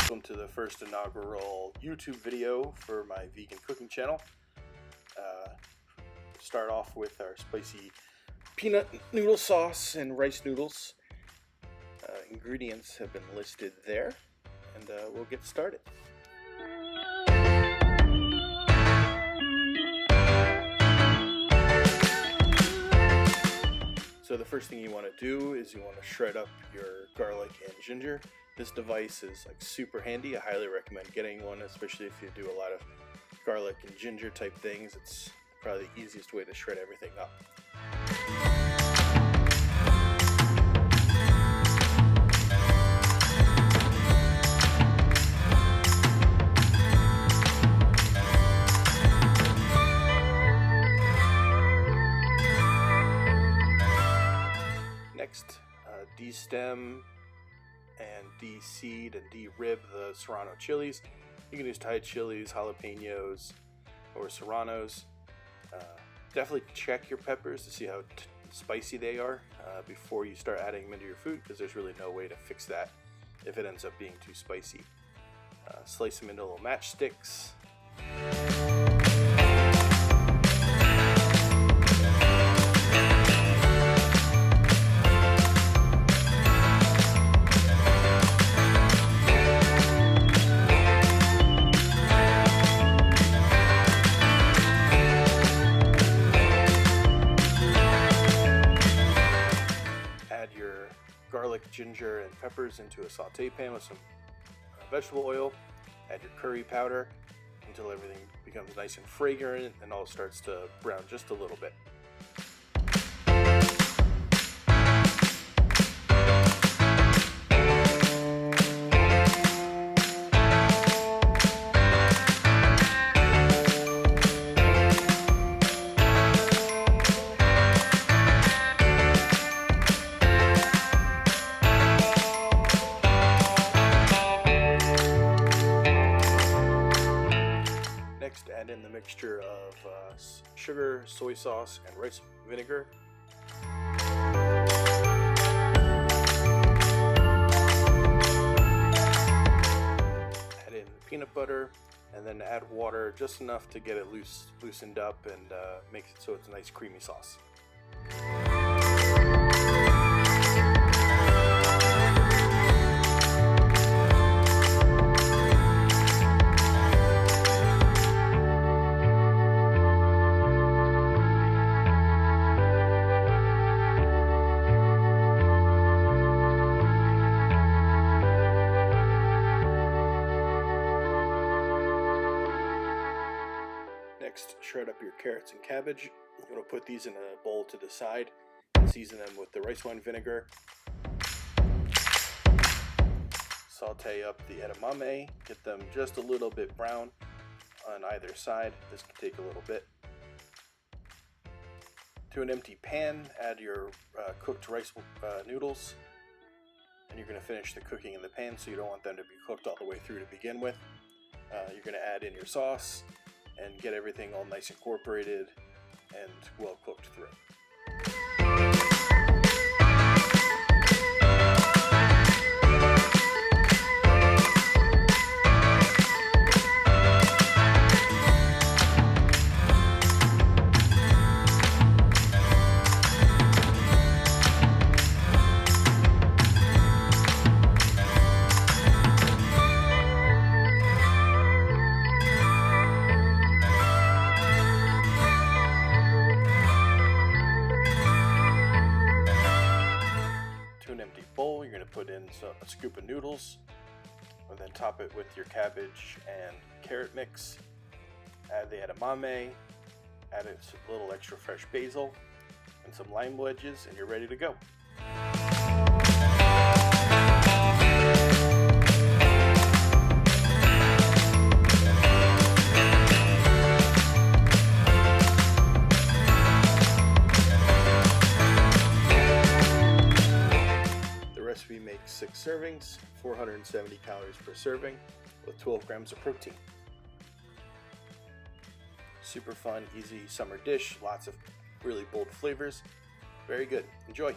welcome to the first inaugural YouTube video for my vegan cooking channel. Start off with our spicy peanut noodle sauce and rice noodles. Ingredients have been listed there, and we'll get started. So the first thing you want to do is you want to shred up your garlic and ginger. This device is like super handy. I highly recommend getting one, especially if you do a lot of garlic and ginger type things. It's probably the easiest way to shred everything up. Next, de-stem and de-seed and de-rib the serrano chilies. You can use Thai chilies, jalapenos, or serranos. Definitely check your peppers to see how spicy they are before you start adding them into your food, because there's really no way to fix that if it ends up being too spicy. Slice them into little matchsticks. Garlic, ginger, and peppers into a saute pan with some vegetable oil. Add your curry powder until everything becomes nice and fragrant and all starts to brown just a little bit. Next, add in the mixture of sugar, soy sauce, and rice vinegar. Add in the peanut butter, and then add water just enough to get it loosened up and make it so it's a nice creamy sauce. Next, shred up your carrots and cabbage. You're going to put these in a bowl to the side and season them with the rice wine vinegar. Saute up the edamame, get them just a little bit brown on either side. This can take a little bit. To an empty pan, add your cooked rice noodles, and you're going to finish the cooking in the pan, so you don't want them to be cooked all the way through to begin with. You're going to add in your sauce and get everything all nice incorporated and well cooked through. Bowl, you're going to put in a scoop of noodles, and then top it with your cabbage and carrot mix. Add the edamame, add a little extra fresh basil and some lime wedges, and you're ready to go. Recipe makes 6 servings, 470 calories per serving, with 12 grams of protein. Super fun, easy summer dish, lots of really bold flavors. Very good. Enjoy.